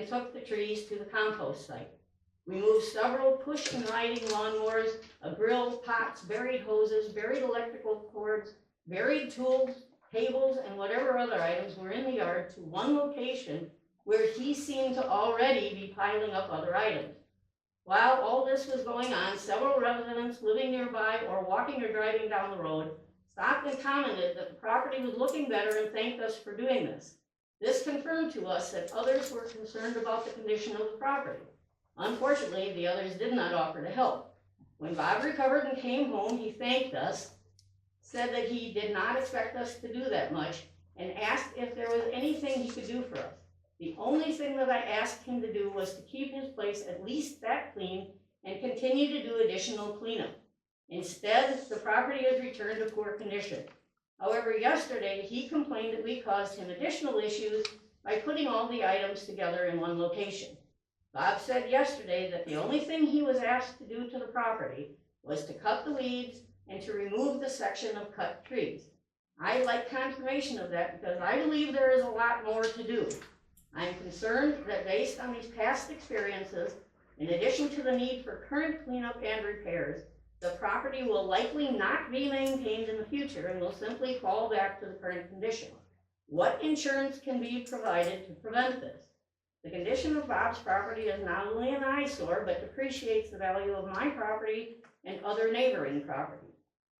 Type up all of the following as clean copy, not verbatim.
and took the trees to the compost site. Removed several push and riding lawnmowers, a grill, pots, buried hoses, buried electrical cords, buried tools, tables, and whatever other items were in the yard to one location where he seemed to already be piling up other items. While all this was going on, several residents living nearby or walking or driving down the road stopped and commented that the property was looking better and thanked us for doing this. This confirmed to us that others were concerned about the condition of the property. Unfortunately, the others did not offer to help. When Bob recovered and came home, he thanked us, said that he did not expect us to do that much, and asked if there was anything he could do for us. The only thing that I asked him to do was to keep his place at least that clean and continue to do additional cleanup. Instead, the property was returned to poor condition. However, yesterday he complained that we caused him additional issues by putting all the items together in one location. Bob said yesterday that the only thing he was asked to do to the property was to cut the weeds and to remove the section of cut trees. I'd like confirmation of that because I believe there is a lot more to do. I'm concerned that based on these past experiences, in addition to the need for current cleanup and repairs, the property will likely not be maintained in the future and will simply fall back to the current condition. What insurance can be provided to prevent this? The condition of Bob's property is not only an eyesore, but depreciates the value of my property and other neighboring property.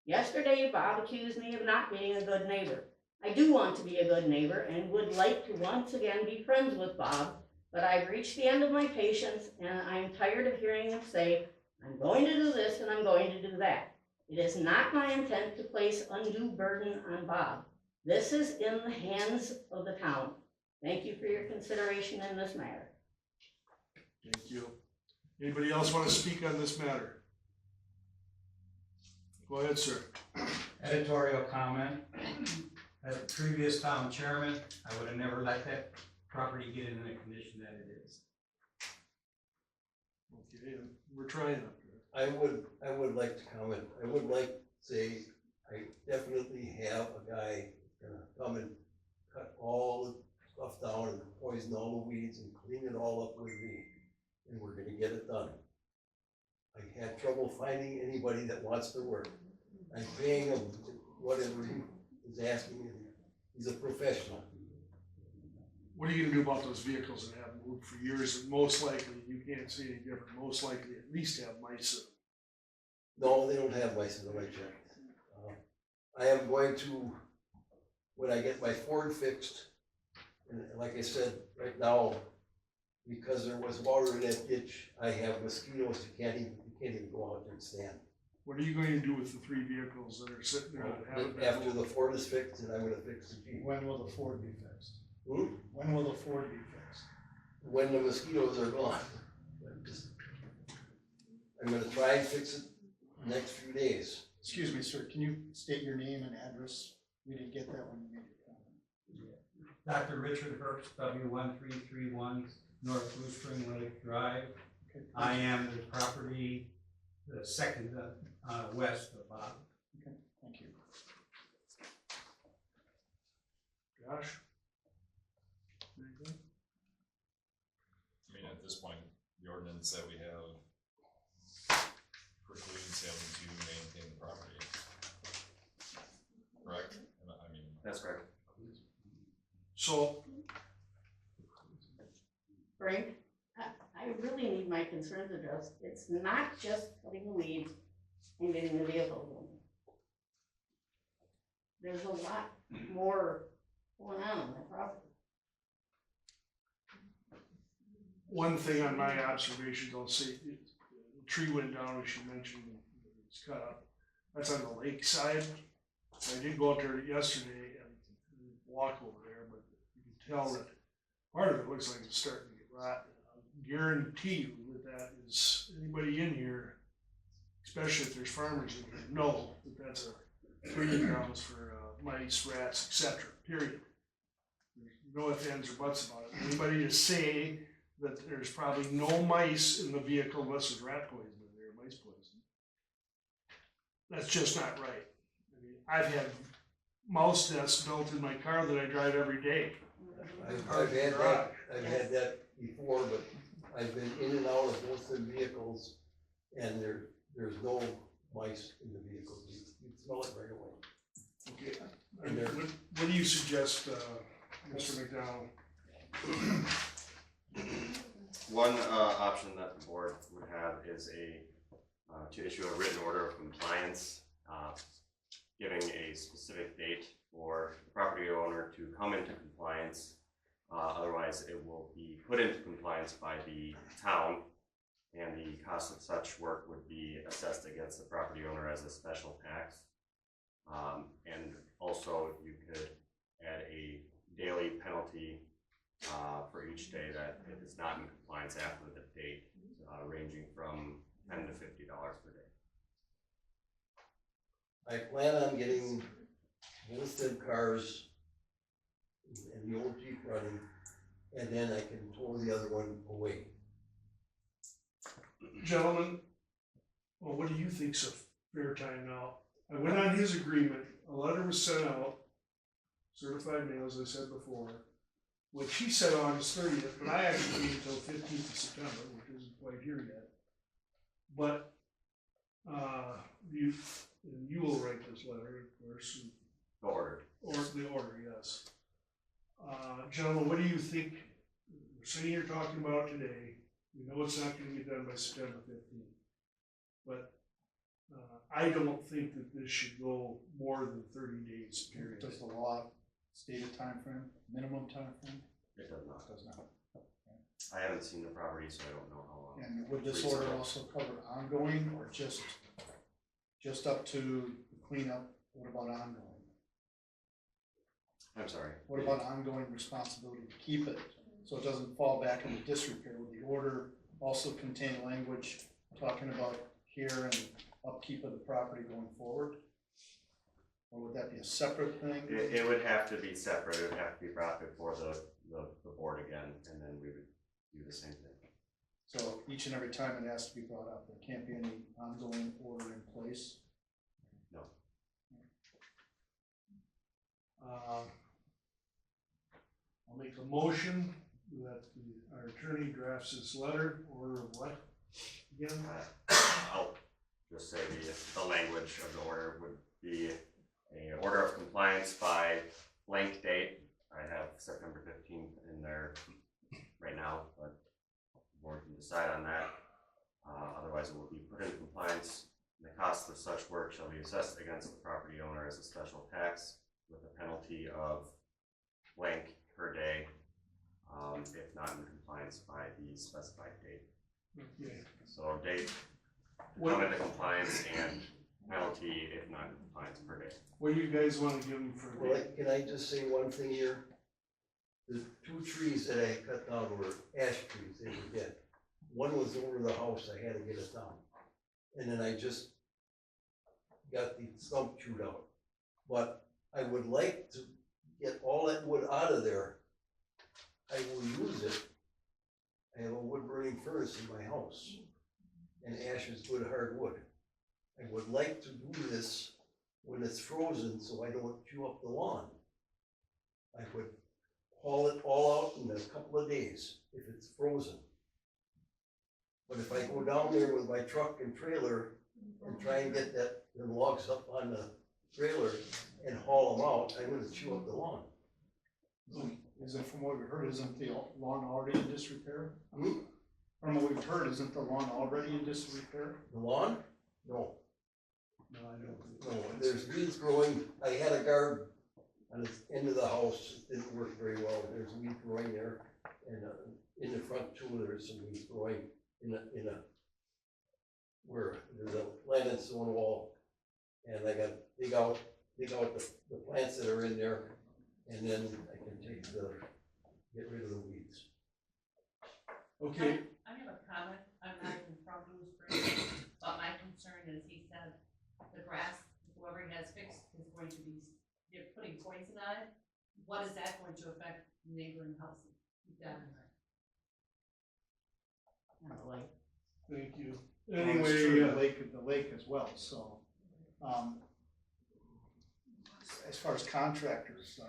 Yesterday, Bob accused me of not being a good neighbor. I do want to be a good neighbor and would like to once again be friends with Bob, but I've reached the end of my patience and I'm tired of hearing him say, I'm going to do this and I'm going to do that. It is not my intent to place undue burden on Bob. This is in the hands of the town. Thank you for your consideration in this matter. Thank you. Anybody else want to speak on this matter? Go ahead, sir. Editorial comment. As a previous town chairman, I would have never let that property get in the condition that it is. Okay, we're trying up here. I would like to comment. I would like to say I definitely have a guy gonna come and cut all the stuff down and poison all the weeds and clean it all up with me, and we're gonna get it done. I had trouble finding anybody that wants to work. I'm paying him whatever he is asking me. He's a professional. What are you gonna do about those vehicles that haven't moved for years and most likely, you can't see any different, most likely at least have mice in them? No, they don't have license on my check. I am going to, when I get my Ford fixed, and like I said, right now, because there was water in that ditch, I have mosquitoes. You can't even go out there and stand. What are you going to do with the 3 vehicles that are sitting there that haven't been After moved? the Ford is fixed, and I'm gonna fix the Jeep. When will the Ford be fixed? Hmm? When will the Ford be fixed? When the mosquitoes are gone. I'm gonna try and fix it next few days. Excuse me, sir, can you state your name and address? We didn't get that when you made your comment. Dr. Richard Herbst, W1331 North Blue Spring Lake Drive. Okay. I am the property, the second west of Bob. Okay, thank you. Josh? Anything? I mean, at this point, the ordinance that we have precludes him to maintain the property. Correct? I mean, That's correct. So, Frank, I really need my concerns addressed. It's not just cutting the weeds and getting the vehicles in. There's a lot more going on that property. one thing on my observations, I'll say, the tree went down, as you mentioned, it's cut up. That's on the lake side. I did go out there yesterday and walk over there, but you can tell that part of it looks like it's starting to get rotten. I guarantee you that is, anybody in here, especially if there's farmers in here, know that that's a breeding grounds for mice, rats, etc. Period. There's no ifs, ands, or buts about it. Anybody to say that there's probably no mice in the vehicle unless there's rat poison in there, mice poison. That's just not right. I mean, I've had mouse nests built in my car that I drive every day. I've had that before, but I've been in and out of both the vehicles, and there's no mice in the vehicles, you smell it right away. Okay, And they're- what do you suggest, Mr. McDonald? One option that the board would have is to issue a written order of compliance, giving a specific date for the property owner to come into compliance. Otherwise, it will be put into compliance by the town, and the cost of such work would be assessed against the property owner as a special tax. And also, you could add a daily penalty for each day that it is not in compliance after the date, ranging from $10 to $50 per day. I plan on getting both them cars and the old Jeep running, and then I can tow the other one away. Gentlemen, well, what do you think's a fair time now? I went on his agreement, a letter was sent out, certified mail, as I said before, which he said August 30th, but I actually gave until 15th of September, which isn't quite here yet. But, you will write this letter, of course, The order. or the order, yes. Gentlemen, what do you think, we're sitting here talking about today, we know it's not gonna get done by September 15th. But, I don't think that this should go more than 30 days, period. Does the law state a time frame, minimum time frame? It does not. Does not. I haven't seen the property, so I don't know how long. And would this order also cover ongoing or just up to cleanup? What about ongoing? I'm sorry. What about ongoing responsibility to keep it so it doesn't fall back into disrepair? Would the order also contain language talking about care and upkeep of the property going forward? Or would that be a separate thing? It would have to be separate. It would have to be brought before the board again, and then we would do the same thing. So each and every time it has to be brought up, there can't be any ongoing order in place? No. I'll make a motion that our attorney drafts this letter, order of what, again? I'll just say the language of the order would be a order of compliance by blank date. I have September 15th in there right now, but the board can decide on that. Otherwise, it will be put in compliance. The cost of such work shall be assessed against the property owner as a special tax with a penalty of blank per day, if not in compliance by the specified date. Okay. So date, What, come into compliance, and penalty if not in compliance per day. what do you guys wanna give them for a Well, date? can I just say one thing here? The two trees that I cut down were ash trees, they were dead. One was over the house, I had to get it down. And then I just got the stump chewed out. But I would like to get all that wood out of there. I will use it. I have a wood burning furnace in my house. And ash is good hard wood. I would like to do this when it's frozen so I don't chew up the lawn. I would haul it all out in a couple of days if it's frozen. But if I go down there with my truck and trailer and try and get them logs up on the trailer and haul them out, I'm gonna chew up the lawn. Is it, from what we've heard, isn't the lawn already in disrepair? Hmm? From what we've heard, isn't the lawn already in disrepair? The lawn? No, No, I don't think. no, there's weeds growing. I had a garden on the end of the house, it didn't work very well. There's weeds growing there. And in the front too, there's some weeds growing where there's a land and stone wall. And I got dig out the plants that are in there, and then I can get rid of the weeds. Okay, I have a comment, I'm not even from Blue Springs, but my concern is he said the grass, whoever he has fixed is going to be putting poison on it. What is that going to affect neighboring houses? Keep that in mind. thank you. Well, it's Anyway, true, the lake as well, so, as far as contractors,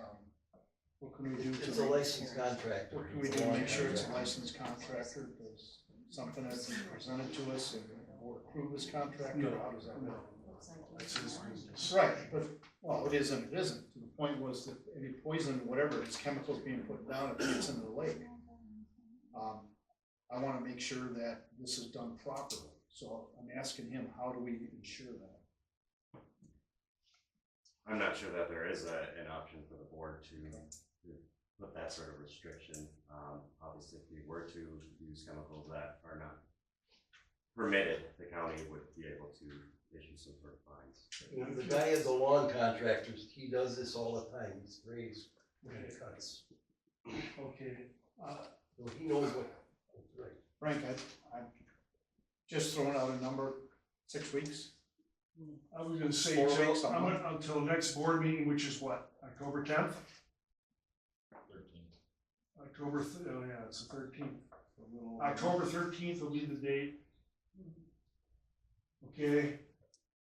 What can we do It's to, a licensed contractor. what can we do to make sure it's a licensed contractor? Does something that's presented to us and we'll approve this contractor, or how does that work? That's his business. Right, but, well, it isn't. The point was that any poison, whatever, it's chemicals being put down, it gets into the lake. I wanna make sure that this is done properly, so I'm asking him, how do we ensure that? I'm not sure that there is an option for the board to put that sort of restriction. Obviously, if we were to use chemicals that are not permitted, the county would be able to issue some sort of fines. The guy is a lawn contractor, he does this all the time, he sprays when it cuts, Okay, so he knows what, right. Frank, I'm just throwing out a number, 6 weeks? I was gonna say, 4 weeks, a month. until next board meeting, which is what, October 10th? 13th. Oh yeah, it's the 13th. October 13th will be the date. Okay,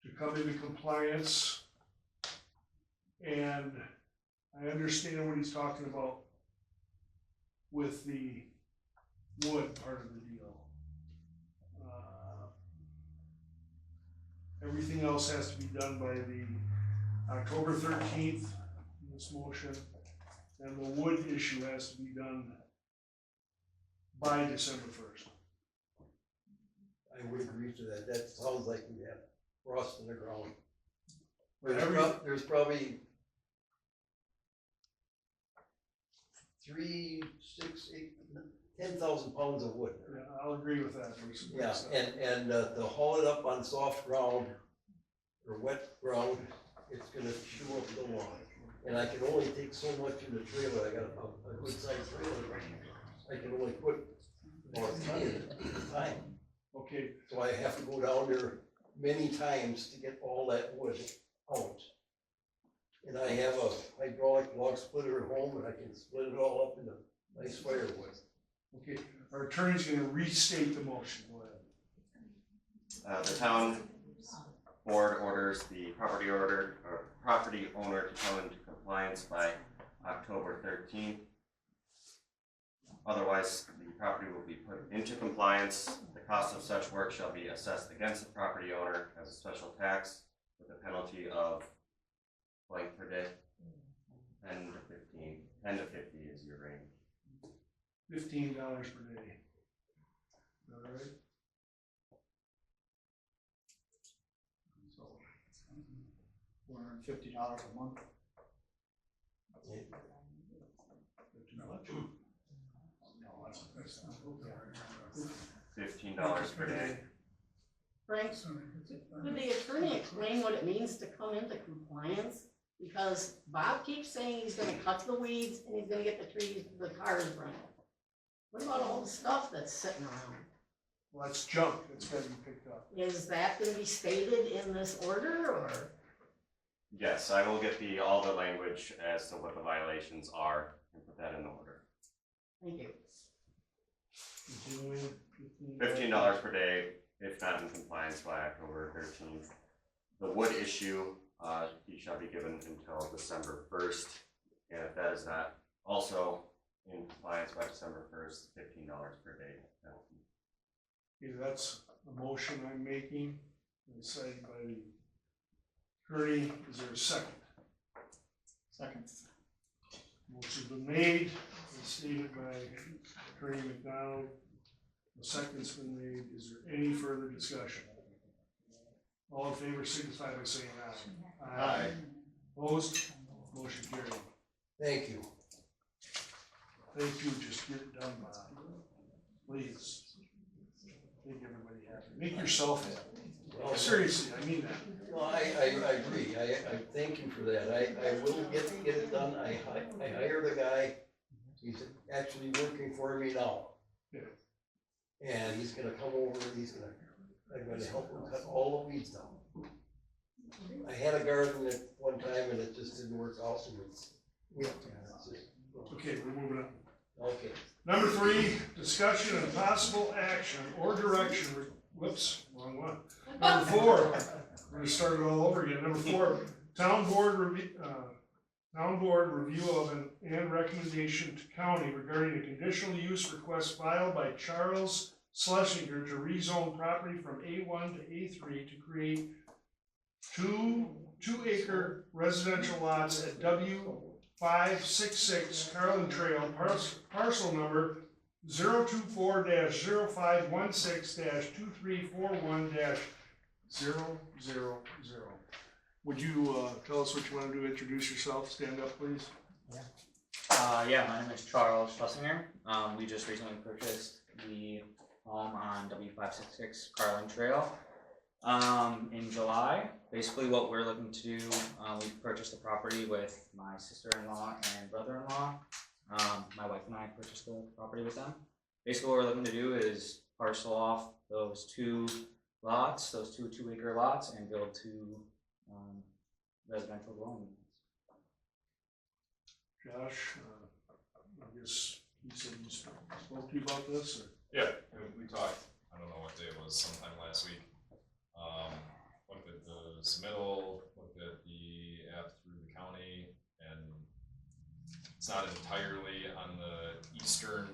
to come into compliance. And I understand what he's talking about with the wood part of the deal. Everything else has to be done by the October 13th, in this motion. And the wood issue has to be done by December 1st. I would agree to that, that sounds like we have frost in the ground. But There's probably 3, 6, 8, 10,000 pounds of wood there. Yeah, I'll agree with that. Yeah, and to haul it up on soft ground or wet ground, it's gonna chew up the lawn. And I can only take so much in the trailer, I got a good sized trailer. I can only put about a ton in it at a time. Okay, So I have to go down there many times to get all that wood out. And I have a hydraulic log splitter at home and I can split it all up into nice firewood. okay, our attorney's gonna restate the motion, go ahead. The town board orders the property owner to come into compliance by October 13th. Otherwise, the property will be put into compliance. The cost of such work shall be assessed against the property owner as a special tax with a penalty of blank per day, 10 to 15. 10 to 50 is your range. $15 per day. All right. So, $450 a month. too much. No, that's not. $15 per day. Frank, could the attorney explain what it means to come into compliance? Because Bob keeps saying he's gonna cut the weeds and he's gonna get the trees, the cars running. What about all the stuff that's sitting around? Well, that's junk, that's gotta be picked up. Is that gonna be stated in this order, or? Yes, I will get all the language as to what the violations are and put that in the order. Thank you. Continuing, $15 per day, if not in compliance by October 13th. The wood issue, he shall be given until December 1st, and if that is not also in compliance by December 1st, $15 per day penalty. Okay, that's a motion I'm making, and seconded by the attorney. Is there a second? Second. Motion's been made and stated by Attorney McDonald. The second's been made. Is there any further discussion? All in favor signify by saying aye. Aye. Opposed? Motion carried. Thank you. Thank you, just get it done, Bob. Please. Make everybody happy. Make yourself happy. Well, Seriously, I mean that. No, I agree, I thank you for that, I will get it done, I hired a guy, he's actually working for me now. Yeah. And he's gonna come over and I'm gonna help him cut all the weeds down. I had a garden at one time and it just didn't work out, and it's just, Okay, we're moving on. okay. Number 3, discussion and possible action or direction, whoops, wrong one. Number 4, we're gonna start it all over again. Number 4, town board Town board review of and recommendation to county regarding a conditional use request filed by Charles Schlesinger to rezone property from A1 to A3 to create two-acre residential lots at W566 Carlin Trail, parcel number 024-0516-2341-000. Would you tell us what you want to do? Introduce yourself. Stand up, please. Yeah, my name is Charles Schlesinger. We just recently purchased the home on W566 Carlin Trail in July. Basically what we're looking to do, we purchased the property with my sister-in-law and brother-in-law. My wife and I purchased the property with them. Basically what we're looking to do is parcel off those two lots, those two-acre lots, and build two residential dwelling units. Josh, I guess he said he spoke to you about this, or? Yeah, we talked, I don't know what day it was, sometime last week. Looked at the submittal, looked at the app through the county, and it's not entirely on the eastern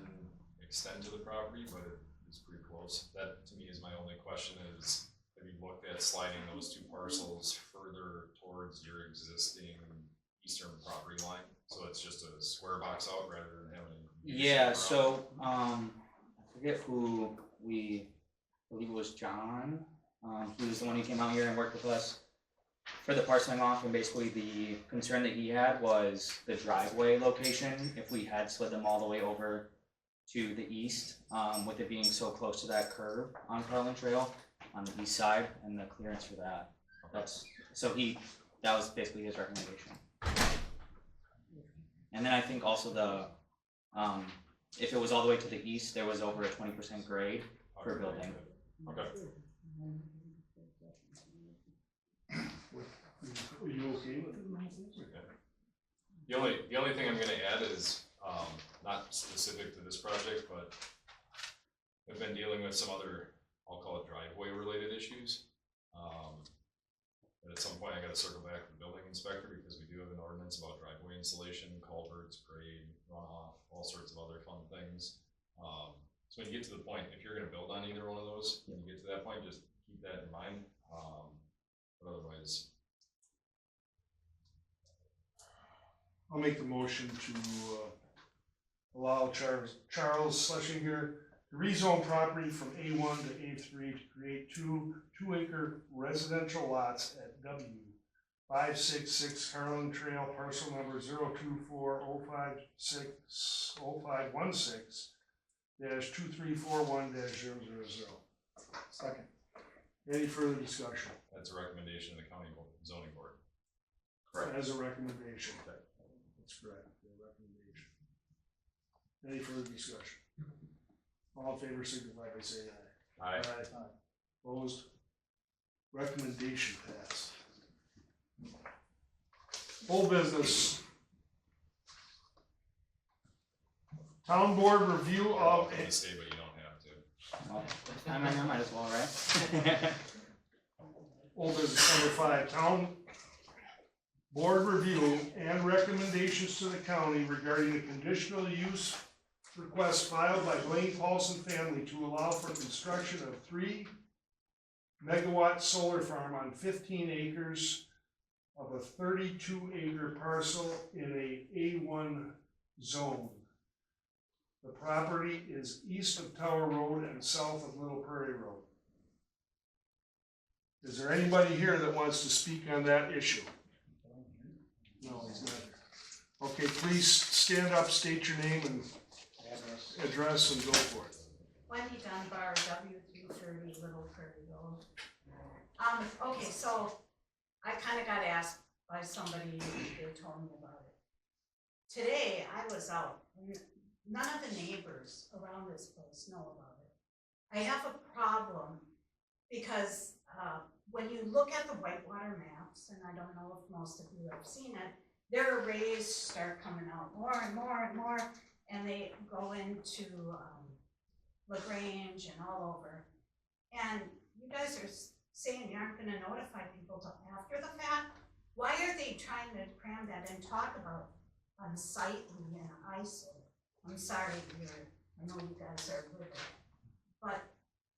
extent of the property, but it is pretty close. That, to me, is my only question is, have you looked at sliding those two parcels further towards your existing eastern property line? So it's just a square box out rather than having. Yeah, so I forget who I believe it was John. He was the one who came out here and worked with us for the parceling off, and basically the concern that he had was the driveway location. If we had slid them all the way over to the east, with it being so close to that curve on Carlin Trail on the east side, and the clearance for that. That was basically his recommendation. And then I think also if it was all the way to the east, there was over a 20% grade for building. Okay. Are you okay with it? The only thing I'm gonna add is, not specific to this project, but I've been dealing with some other, I'll call it driveway related issues. But at some point I gotta circle back to the building inspector because we do have an ordinance about driveway installation, culverts, grade, runoff, all sorts of other fun things. So when you get to the point, if you're gonna build on either one of those, when you get to that point, just keep that in mind. But otherwise, I'll make the motion to allow Charles Schlesinger to rezone property from A1 to A3 to create two-acre residential lots at W566 Carlin Trail, parcel number 024-0516-2341-000. Second. Any further discussion? that's a recommendation of the county zoning board. As a recommendation. That's correct, a recommendation. Any further discussion? All in favor signify by saying aye. Aye. Opposed? Recommendation passed. Whole business. Town board review You're of. welcome to stay, but you don't have to. Well, I might as well, right? Old business number 5, town board review and recommendations to the county regarding the conditional use request filed by Blaine Paulson family to allow for construction of 3 megawatt solar farm on 15 acres of a 32-acre parcel in a A1 zone. The property is east of Tower Road and south of Little Prairie Road. Is there anybody here that wants to speak on that issue? No, he's not here. Okay, please stand up, state your name and address and go for it. Wendy Dunbar, W330 Little Prairie Road. Okay, so I kinda got asked by somebody, they told me about it. Today, I was out, none of the neighbors around this place know about it. I have a problem because, when you look at the Whitewater maps, and I don't know if most of you have seen it, their arrays start coming out more and more and more, and they go into, LaGrange and all over. And you guys are saying you aren't gonna notify people till after the fact. Why are they trying to cram that and talk about unsightly and eyesore? I'm sorry, I know you guys are with it, but,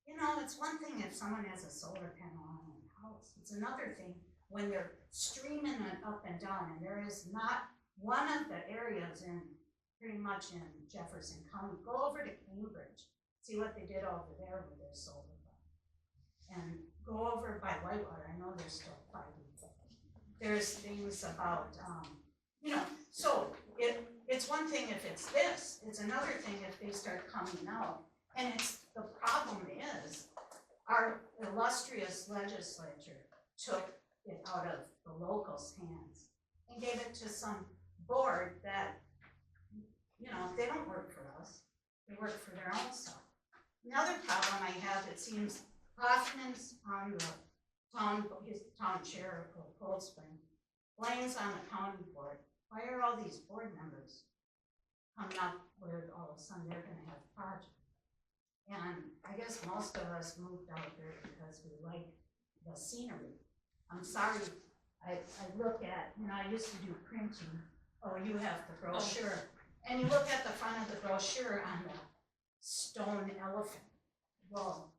you know, it's one thing if someone has a solar panel on their house. It's another thing when they're streaming it up and down, and there is not one of the areas in, pretty much in Jefferson County. Go over to Cambridge, see what they did over there with their solar farm. And go over by Whitewater, I know they're still fighting. There's things about, you know, so it's one thing if it's this, it's another thing if they start coming out. And the problem is, our illustrious legislature took it out of the locals' hands and gave it to some board that, you know, they don't work for us, they work for their own stuff. Another problem I have, it seems Hoffman's on the his town chair of Cold Spring, Blaine's on the county board. Why are all these board members coming up where all of a sudden they're gonna have projects? And I guess most of us moved out there because we like the scenery. I'm sorry, I look at, you know, I used to do printing. Oh, you have the brochure. And you look at the front of the brochure on the stone elephant. Well,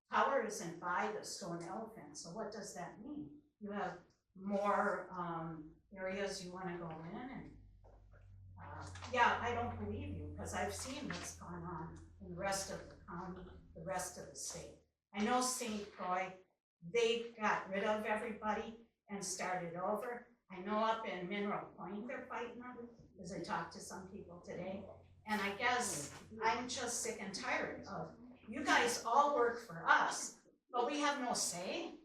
Tower isn't by the stone elephant, so what does that mean? You have more areas you wanna go in and, yeah, I don't believe you, because I've seen what's gone on in the rest of the county, the rest of the state. I know St. Croix, they got rid of everybody and started over. I know up in Mineral Point, they're fighting on it, because I talked to some people today. And I guess I'm just sick and tired of, you guys all work for us, but we have no say?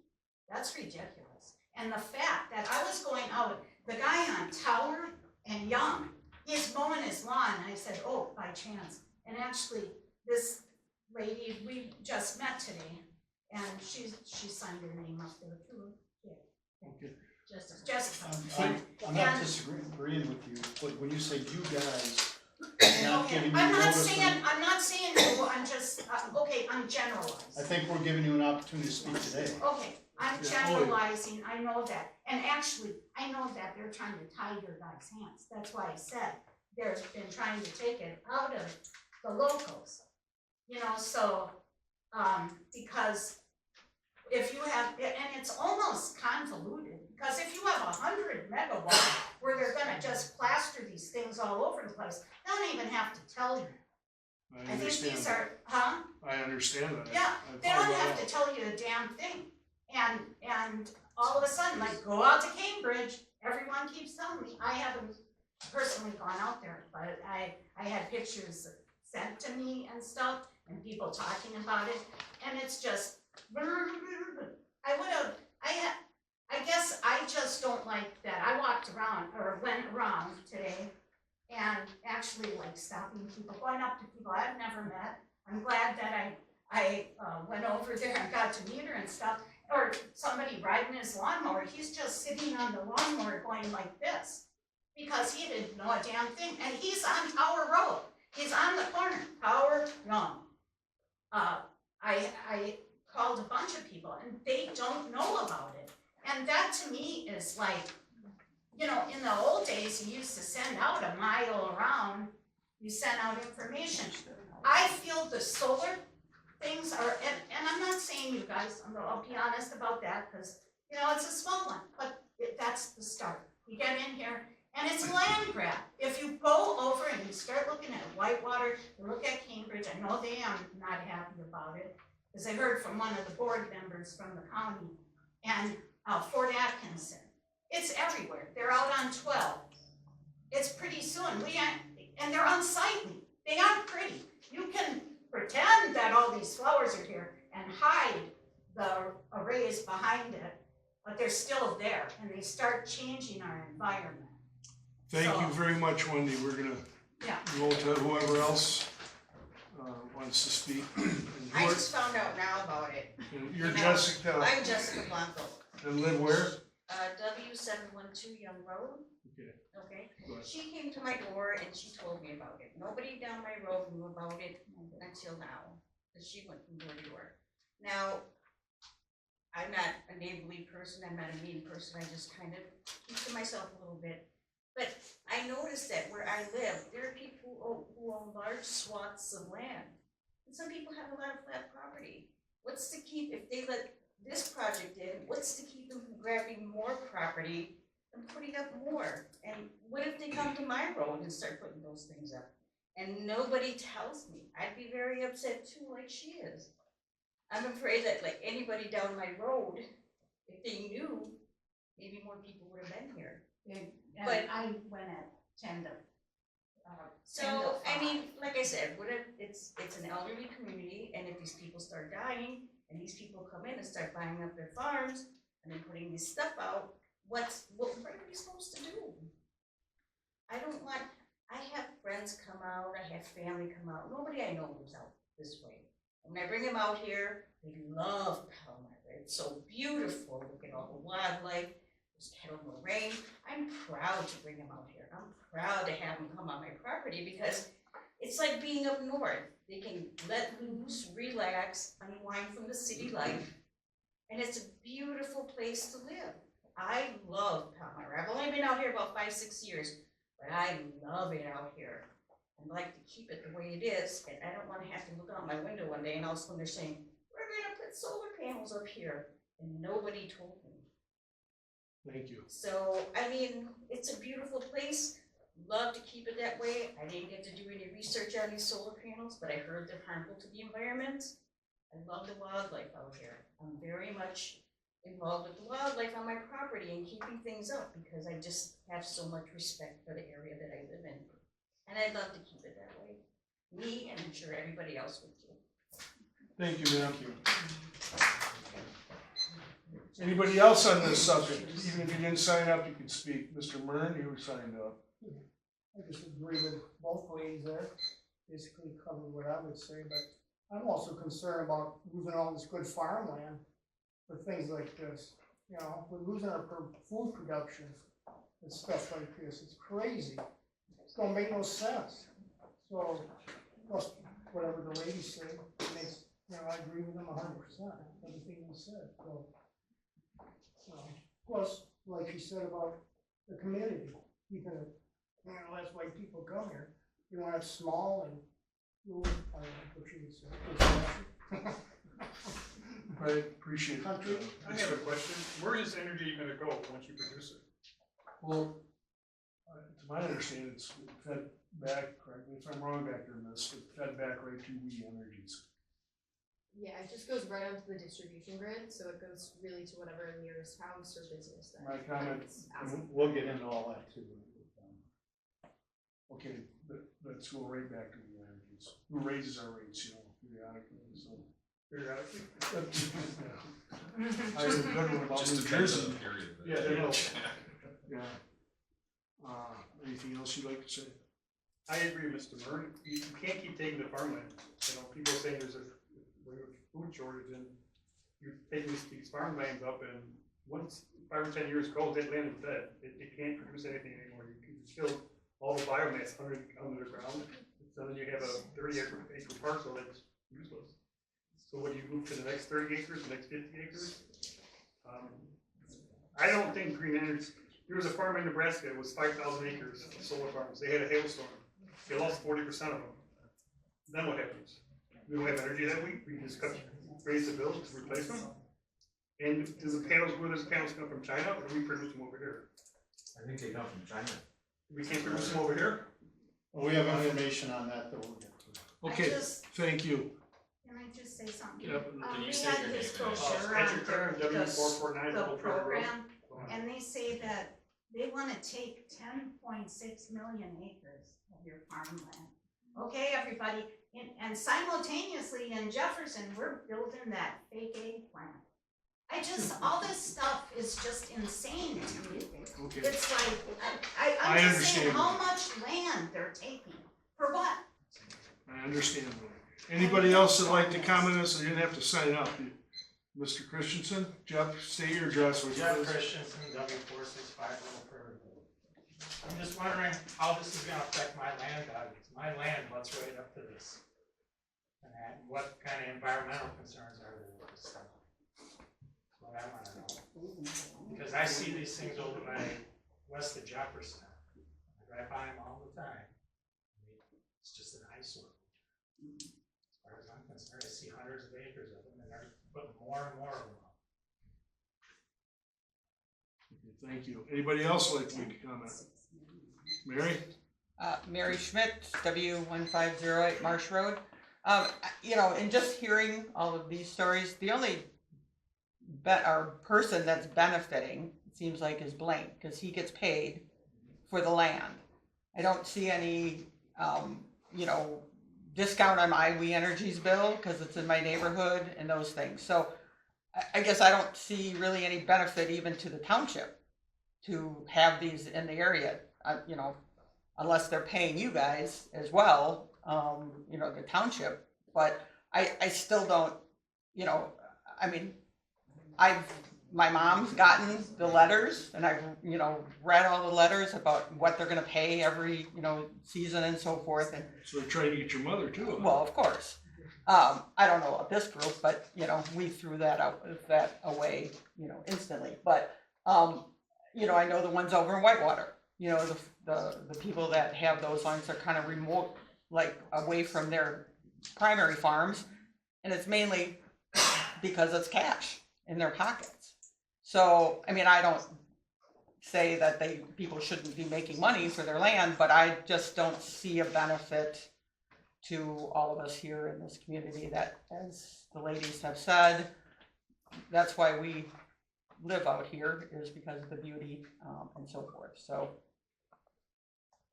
That's ridiculous. And the fact that I was going out, the guy on Tower and Young, he's mowing his lawn, and I said, oh, by chance. And actually, this lady, we just met today, and she signed her name up there too. Yeah. Okay. Just. I'm not disagreeing with you, but when you say you guys, not Okay, giving you I'm not notice. saying you, I'm just, okay, I'm generalizing. I think we're giving you an opportunity to speak today. Okay, I'm Yeah, generalizing, I know that, and actually, I know that they're trying to tie your guys' hands, that's why I said, they've been trying to take it out of the locals. You know, so, because if you have, and it's almost convoluted, because if you have 100 megawatts where they're gonna just plaster these things all over the place, they don't even have to tell you. I think these are, I understand that. Yeah, I they don't follow have that. to tell you a damn thing. And all of a sudden, like, go out to Cambridge, everyone keeps telling me, I haven't personally gone out there, but I had pictures sent to me and stuff, and people talking about it, and it's just, I guess I just don't like that. I walked around, or went around today, and actually like stopping people, going up to people I've never met. I'm glad that I went over there and got to meet her and stuff, or somebody riding his lawnmower, he's just sitting on the lawnmower going like this, because he didn't know a damn thing, and he's on Tower Road, he's on the corner, Tower, Young. I called a bunch of people, and they don't know about it, and that to me is like, you know, in the old days, you used to send out a mile around, you sent out information. I feel the solar things are, and I'm not saying you guys, I'll be honest about that, because, you know, it's a small one, but that's the start. You get in here, and it's a land grab. If you go over and you start looking at Whitewater, you look at Cambridge, I know they are not happy about it, because I heard from one of the board members from the county, and Fort Atkinson. It's everywhere. They're out on 12. It's pretty soon. And they're unsightly. They aren't pretty. You can pretend that all these flowers are here and hide the arrays behind it, but they're still there, and they start changing our environment. Thank you very much, Wendy. We're gonna go to whoever else wants to speak. I just found out now about it. And you're Jessica, I'm Jessica Blanco. and live where? W712 Young Road. Okay. Okay. Go ahead. She came to my door and she told me about it. Nobody down my road knew about it until now, because she went from door to door. Now, I'm not a neighborly person, I'm not a mean person, I just kind of keep to myself a little bit. But I noticed that where I live, there are people who own large swaths of land. And some people have a lot of flat property. What's to keep, if they let this project in, what's to keep them from grabbing more property and putting up more? And what if they come to my road and start putting those things up? And nobody tells me. I'd be very upset too, like she is. I'm afraid that like anybody down my road, if they knew, maybe more people would have been here. And But- I went at 10 to, 10 to So, I 5. mean, like I said, what if it's an elderly community, and if these people start dying, and these people come in and start buying up their farms, and then putting this stuff out, what are we supposed to do? I have friends come out, I have family come out, nobody I know moves out this way. When I bring them out here, they love Palmyra, it's so beautiful, look at all the wildlife, there's kettle moraine. I'm proud to bring them out here, I'm proud to have them come on my property, because it's like being up north. They can let loose, relax, unwind from the city life, and it's a beautiful place to live. I love Palmyra, I've only been out here about 5-6 years, but I love it out here. I'd like to keep it the way it is, and I don't wanna have to look out my window one day and all of a sudden they're saying, we're gonna put solar panels up here, and nobody told me. Thank you. So, I mean, it's a beautiful place, love to keep it that way. I didn't get to do any research on these solar panels, but I heard they're harmful to the environment. I love the wildlife out here. I'm very much involved with the wildlife on my property and keeping things up, because I just have so much respect for the area that I live in. And I'd love to keep it that way. Me, and I'm sure everybody else would too. Thank you, ma'am. Anybody else on this subject? Even if you didn't sign up, you can speak. Mr. Mern, you signed up. I just agree with both ladies there, basically covered what I would say, but I'm also concerned about losing all this good farmland for things like this. You know, we're losing our food production and stuff like this, it's crazy. It don't make no sense. So, plus, whatever the ladies say, makes, you know, I agree with them 100%, everything you said, so. Plus, like you said about the community, keeping it, you know, that's why people come here. You want it small and little, I don't know what you would say. Right, appreciate it. Country. I have a question. Where is energy gonna go once you produce it? Well, to my understanding, it's fed back, correct me if I'm wrong back there, miss, but fed back right to We Energies. Yeah, it just goes right onto the distribution grid, so it goes really to whatever nearest house or business that. My comment, it's asking. We'll get into all that too. okay, let's go right back to We Energies. Who raises our rates, you know, periodically, so. Periodically? I heard a good one about Just New depends on Jersey. the period. that Yeah, you they will. check. Yeah. Anything else you'd like to say? I agree, Mr. Murray. You can't keep taking the farmland. You know, people saying there's a food shortage and you're taking these farmlands up, and once 5 or 10 years goes, that land is dead. It can't produce anything anymore. You can still all the biomass under the ground. So then you have a 30-acre parcel that's useless. So what do you move to the next 30 acres, the next 50 acres? I don't think green energy. There was a farm in Nebraska. It was 5,000 acres of solar farms. They had a hailstorm. They lost 40% of them. Then what happens? We don't have energy that week. We just raise the bills to replace them. And does the panels, where does the panels come from? China, or do we produce them over here? I think they come from China. We can't produce them over here. Well, we have information on that that we'll get to. Okay, thank you. Can I just say something? Yep. Can you We state had your this name? brochure At on your turn, the W449. the Old Trail Road. program, and they say that they wanna take 10.6 million acres of your farmland. Okay, everybody, and simultaneously in Jefferson, we're building that fake egg plant. All this stuff is just insane to me. Okay. It's like, I I'm just saying understand. how much land they're taking, for what? I understand. Anybody else that'd like to comment on this, they didn't have to sign up. Mr. Christensen, Jeff, state your address. would you Jeff please? Christensen, W465 Little Prairie Road. I'm just wondering how this is gonna affect my land values. My land butts right up to this. And what kind of environmental concerns are there with this stuff? So what I wanna know. Because I see these things over by west of Jefferson. I drive by them all the time. I mean, it's just an eyesore. As far as I'm concerned, I see hundreds of acres of them, and they're putting more and more of them up. Okay, thank you. Anybody else like to make a comment? Mary? Mary Schmidt, W1508 Marsh Road. In just hearing all of these stories, the only person that's benefiting, it seems like, is Blaine, because he gets paid for the land. I don't see any, discount on my We Energies bill, because it's in my neighborhood and those things. So I guess I don't see really any benefit even to the township to have these in the area, unless they're paying you guys as well, the township. But I still don't, my mom's gotten the letters, and I've, read all the letters about what they're gonna pay every, season and so forth, and, So they're trying to get your mother too, huh? well, of course. I don't know about this group, but, we threw that away, instantly. But, I know the ones over in Whitewater, the people that have those lines are kind of remote, like away from their primary farms, and it's mainly because it's cash in their pockets. So, I don't say that people shouldn't be making money for their land, but I just don't see a benefit to all of us here in this community that, as the ladies have said, that's why we live out here, is because of the beauty, and so forth. So,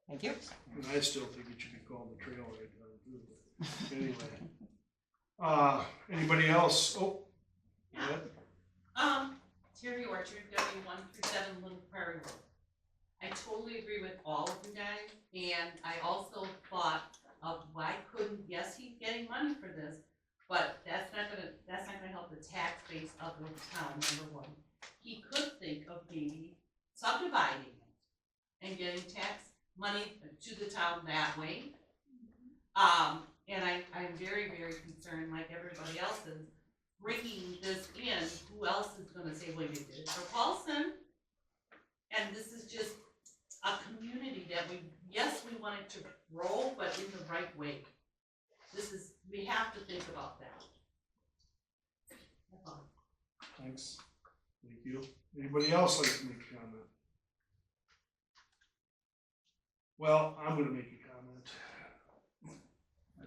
thank you. And I still think it should be called the trail right now, too, but anyway. Anybody else? Oh, yeah. Terry Orchard, W137 Little Prairie Road. I totally agree with all of you guys, and I also thought of why couldn't, yes, he's getting money for this, but that's not gonna help the tax base of the town, number one. He could think of maybe subdividing it and getting tax money to the town that way. And I'm very, very concerned, like everybody else is, bringing this in. Who else is gonna say, well, you did it for Paulson? And this is just a community that we want it to grow, but in the right way. We have to think about that. That's all. Thanks. Thank you. Anybody else like to make a comment? Well, I'm gonna make a comment.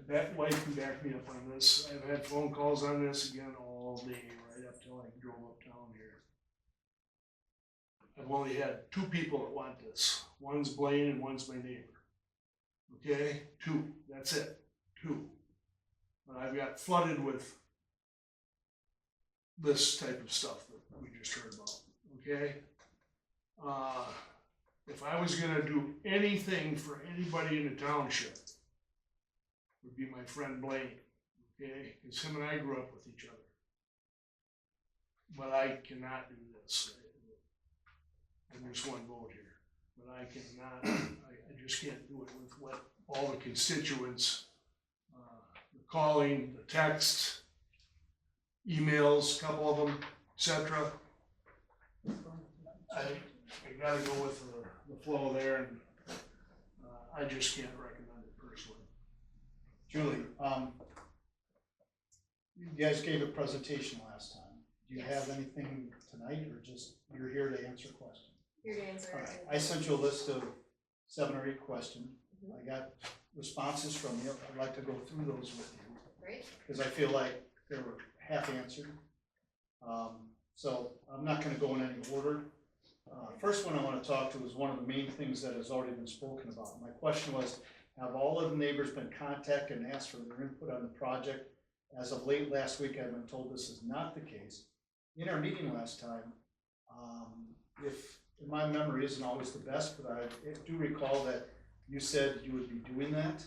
That wife can back me up on this. I've had phone calls on this again all day, right up till I drove uptown here. I've only had 2 people that want this. One's Blaine and one's my neighbor. Okay, 2, that's it, 2. But I've got flooded with this type of stuff that we just heard about, okay? If I was gonna do anything for anybody in the township, would be my friend Blaine, okay? Because him and I grew up with each other. But I cannot do this. I'm just one vote here. But I cannot, I just can't do it with what all the constituents, the calling, the text, emails, a couple of them, etc. I gotta go with the flow there, and I just can't recommend it personally. Julie, you guys gave a presentation last time. Do you have anything tonight, or just you're here to answer questions? Here to answer. All right. I sent you a list of 7 or 8 questions. I got responses from you. I'd like to go through those with you. Great. Because I feel like they were half answered. So I'm not going to go in any order. First one I want to talk to is one of the main things that has already been spoken about. My question was, have all of the neighbors been contacted and asked for their input on the project? As of late last week, I've been told this is not the case. In our meeting last time, if my memory isn't always the best, but I do recall that you said you would be doing that.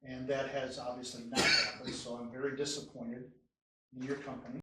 And that has obviously not happened, so I'm very disappointed in your company.